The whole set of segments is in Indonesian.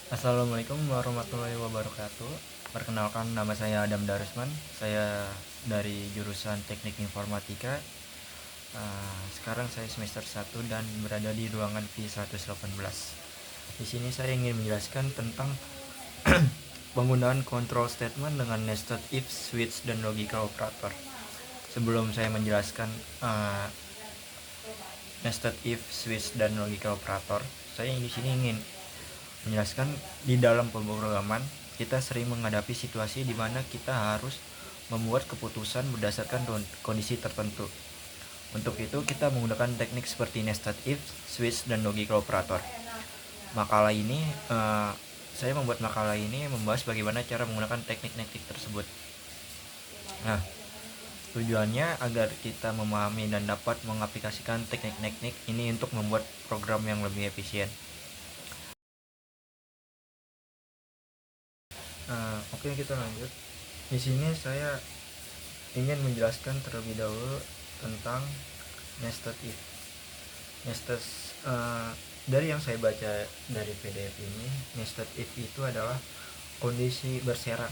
Assalamualaikum warahmatullahi wabarakatuh. Perkenalkan, nama saya Adam Darusman. Saya dari jurusan Teknik Informatika. Sekarang saya semester 1 dan berada di ruangan V118. Di sini saya ingin menjelaskan tentang penggunaan control statement dengan nested if, switch, dan logical operator. Sebelum saya menjelaskan nested if, switch, dan logical operator, saya di sini ingin menjelaskan di dalam pemrograman kita sering menghadapi situasi di mana kita harus membuat keputusan berdasarkan kondisi tertentu. Untuk itu kita menggunakan teknik seperti nested if, switch, dan logical operator. Makalah ini saya membuat makalah ini membahas bagaimana cara menggunakan teknik-teknik tersebut. Nah, tujuannya agar kita memahami dan dapat mengaplikasikan teknik-teknik ini untuk membuat program yang lebih efisien. Oke, kita lanjut. Di sini saya ingin menjelaskan terlebih dahulu tentang nested if. Nested dari yang saya baca dari PDF ini, nested if itu adalah kondisi berserang,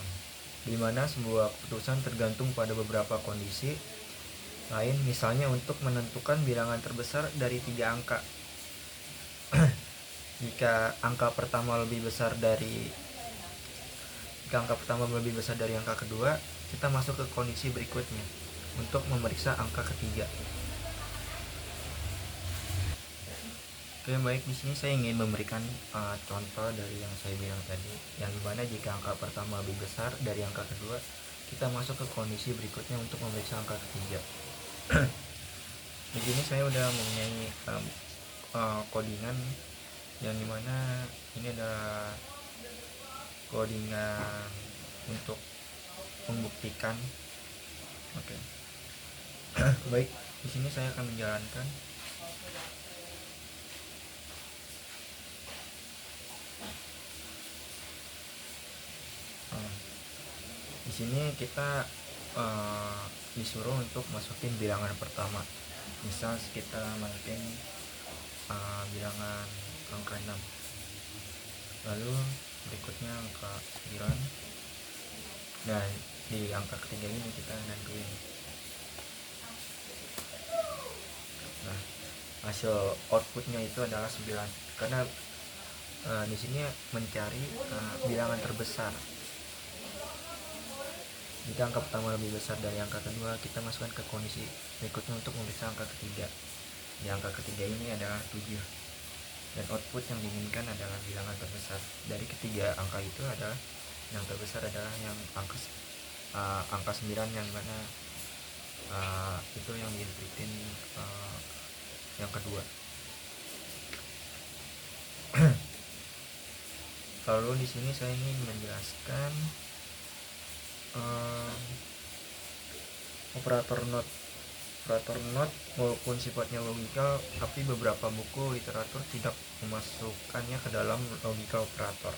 di mana sebuah keputusan tergantung pada beberapa kondisi lain, misalnya untuk menentukan bilangan terbesar dari 3 angka. Jika angka pertama lebih besar dari angka kedua, kita masuk ke kondisi berikutnya untuk memeriksa angka ketiga. Oke, baik, di sini saya ingin memberikan contoh dari yang saya bilang tadi, yang dimana jika angka pertama lebih besar dari angka kedua, kita masuk ke kondisi berikutnya untuk memeriksa angka ketiga. Di sini saya udah mempunyai codingan yang dimana ini adalah codingan untuk membuktikan. Oke. Baik, di sini saya akan menjalankan. Di sini kita disuruh untuk masukin bilangan pertama. Misal kita masukin bilangan angka 6. Lalu berikutnya angka 9. Dan di angka ketiga ini kita nentuin. Nah, hasil outputnya itu adalah 9. Karena di sini mencari bilangan terbesar. Jika angka pertama lebih besar dari angka kedua, kita masukkan ke kondisi berikutnya untuk memeriksa angka ketiga. Di angka ketiga ini adalah 7. Dan output yang diinginkan adalah bilangan terbesar. Dari ketiga angka itu adalah yang terbesar adalah yang angka 9, yang mana itu yang diinputin yang kedua. Lalu di sini saya ingin menjelaskan operator not walaupun sifatnya logikal, tapi beberapa buku literatur tidak memasukkannya ke dalam logika operator.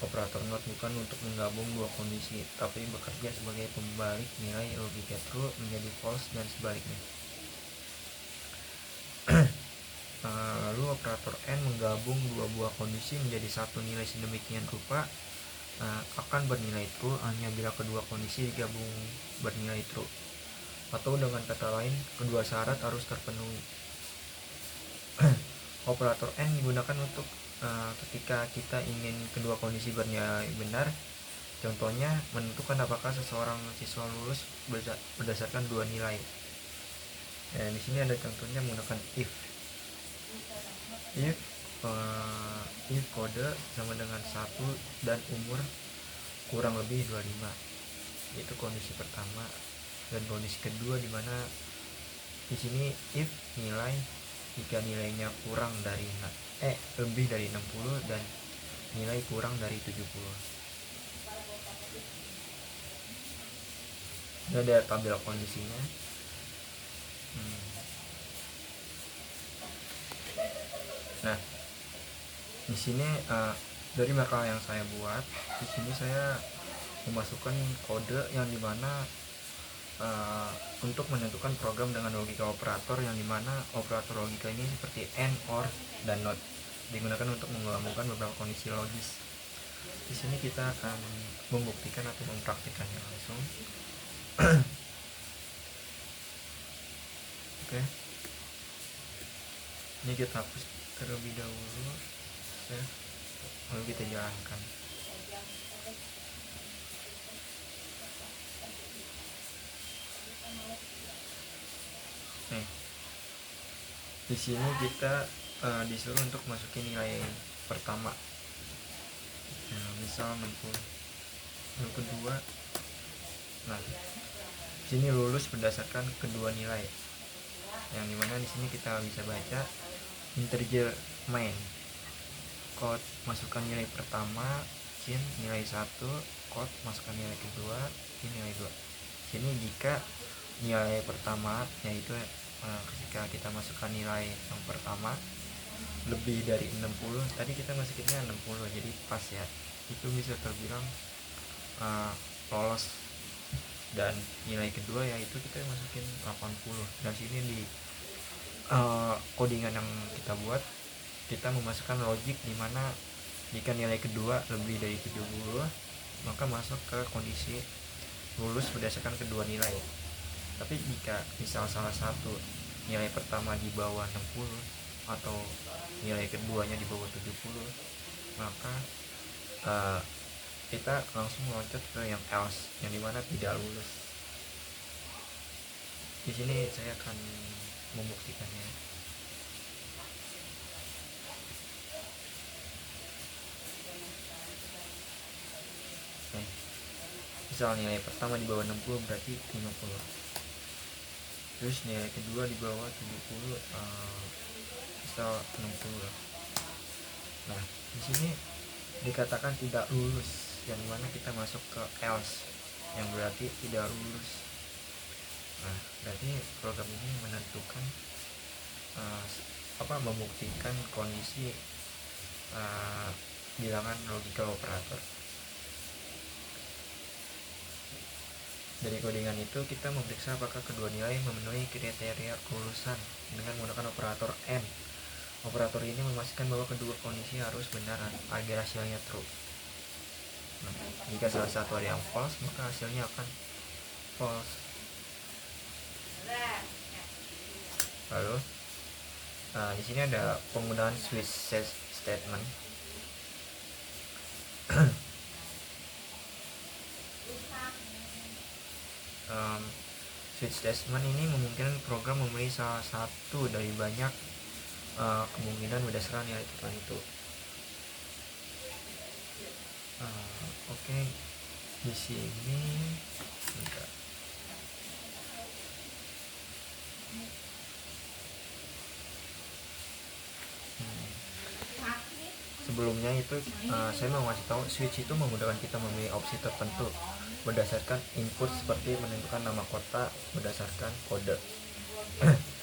Operator not bukan untuk menggabung dua kondisi, tapi bekerja sebagai pembalik nilai logika true menjadi false dan sebaliknya. Lalu operator n menggabung dua buah kondisi menjadi satu nilai sedemikian rupa akan bernilai true hanya bila kedua kondisi digabung bernilai true, atau dengan kata lain, kedua syarat harus terpenuhi. Operator n digunakan untuk ketika kita ingin kedua kondisi bernilai benar. Contohnya, menentukan apakah seseorang siswa lulus berdasarkan dua nilai. Dan di sini ada contohnya menggunakan if kode sama dengan 1 dan umur kurang lebih 25. Itu kondisi pertama. Dan kondisi kedua di mana di sini if nilai jika nilainya kurang dari lebih dari 60 dan nilai kurang dari 70. Ini ada tabel kondisinya. Nah, di sini dari makalah yang saya buat, di sini saya memasukkan kode yang dimana untuk menentukan program dengan logika operator, yang dimana operator logika ini seperti AND, OR, dan NOT. digunakan untuk menggabungkan beberapa kondisi logis. Di sini kita akan membuktikan atau mempraktikkannya langsung. Oke. Ini kita hapus terlebih dahulu, lalu kita jalankan. Nih, di sini kita disuruh untuk masukin nilai pertama. Nah, misal 60. Lalu kedua. Nah, sini lulus berdasarkan kedua nilai. Yang dimana di sini kita bisa baca integer main. Code masukkan nilai pertama, kin nilai 1, code masukkan nilai kedua, kin nilai 2. Sini jika nilai pertama yaitu ketika kita masukkan nilai yang pertama lebih dari 60, tadi kita masukinnya 60 jadi pas ya, itu bisa terbilang lolos. Dan nilai kedua yaitu kita masukin 80. Dan sini di codingan yang kita buat, kita memasukkan logik dimana jika nilai kedua lebih dari 70 maka masuk ke kondisi lulus berdasarkan kedua nilai. Tapi jika misal salah satu nilai pertama di bawah 60 atau nilai keduanya di bawah 70, maka kita langsung loncat ke yang else, yang dimana tidak lulus. Di sini saya akan membuktikannya. Misal nilai pertama di bawah 60 berarti 50. Terus nilai kedua di bawah 70 misal 60. Nah, di sini dikatakan tidak lulus, yang dimana kita masuk ke else, yang berarti tidak lulus. Nah, berarti program ini menentukan membuktikan kondisi bilangan logical operator. Dari codingan itu kita memeriksa apakah kedua nilai memenuhi kriteria kelulusan dengan menggunakan operator AND. Operator ini memastikan bahwa kedua kondisi harus benar agar hasilnya true. Nah, jika salah satu ada yang false, maka hasilnya akan false. Lalu, di sini ada penggunaan switch statement. Switch statement ini memungkinkan program memilih salah satu dari banyak kemungkinan berdasarkan nilai tertentu. Oke, di sini sebelumnya itu saya mau ngasih tahu, switch itu memudahkan kita memilih opsi tertentu berdasarkan input seperti menentukan nama kota berdasarkan kode.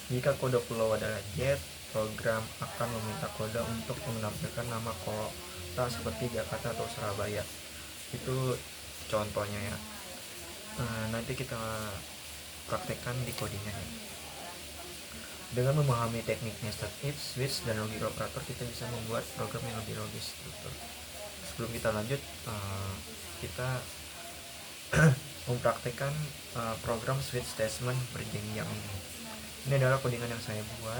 Jika kode pulau adalah jet, program akan meminta kode untuk menampilkan nama kota seperti Jakarta atau Surabaya. Itu contohnya ya. Nanti kita praktekkan di codingannya. Dengan memahami teknik nested if, switch, dan logical operator, kita bisa membuat program yang lebih logis struktur. Sebelum kita lanjut, kita mempraktekkan program switch statement berjenjang ini. Ini adalah codingan yang saya buat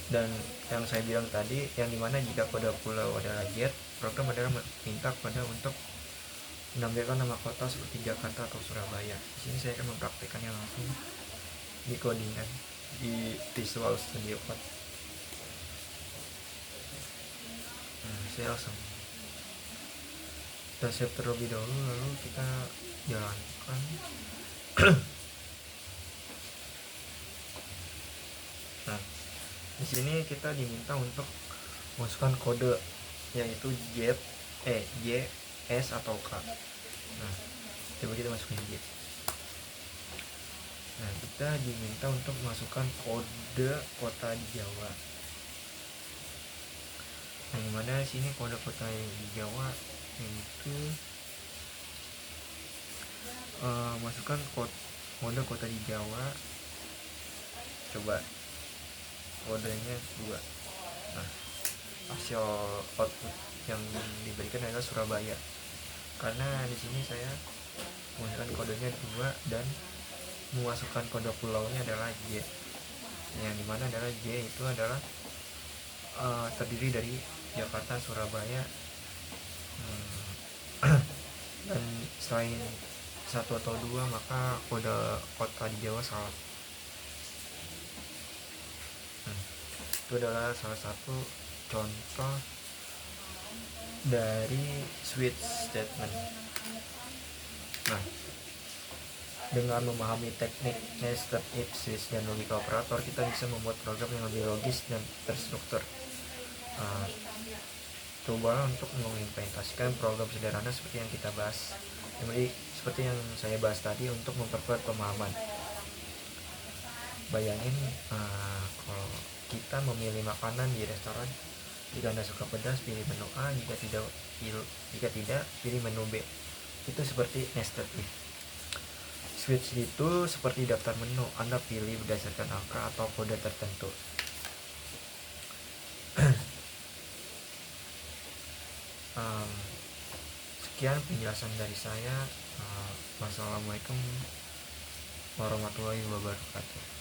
dan yang saya bilang tadi, yang dimana jika kode pulau adalah jet, program adalah meminta kode untuk menampilkan nama kota seperti Jakarta atau Surabaya. Di sini saya akan mempraktekannya langsung di codingan di Visual Studio Code. Saya langsung kita save terlebih dahulu, lalu kita jalankan. Nah, di sini kita diminta untuk masukkan kode yaitu J, S atau K. Nah, coba kita masukin J. Nah, kita diminta untuk masukkan kode kota di Jawa. Nah, gimana sini kode kota di Jawa yaitu masukkan kode kota di Jawa. Coba kodenya 2. Nah, hasil output yang diberikan adalah Surabaya, karena di sini saya menggunakan kodenya 2 dan memasukkan kode pulaunya adalah J, yang dimana adalah J itu adalah terdiri dari Jakarta, Surabaya, dan selain satu atau dua maka kode kota di Jawa salah. Itu adalah salah satu contoh dari switch statement. Nah, dengan memahami teknik nested if, switch, dan logika operator, kita bisa membuat program yang lebih logis dan terstruktur. Coba untuk mengimplementasikan program sederhana seperti yang kita bahas. Jadi seperti yang saya bahas tadi, untuk memperkuat pemahaman. Bayangin kalau kita memilih makanan di restoran, jika Anda suka pedas, pilih menu A, jika tidak, pilih menu B. Itu seperti nested if. Switch itu seperti daftar menu, Anda pilih berdasarkan angka atau kode tertentu. Sekian penjelasan dari saya. Wassalamualaikum warahmatullahi wabarakatuh.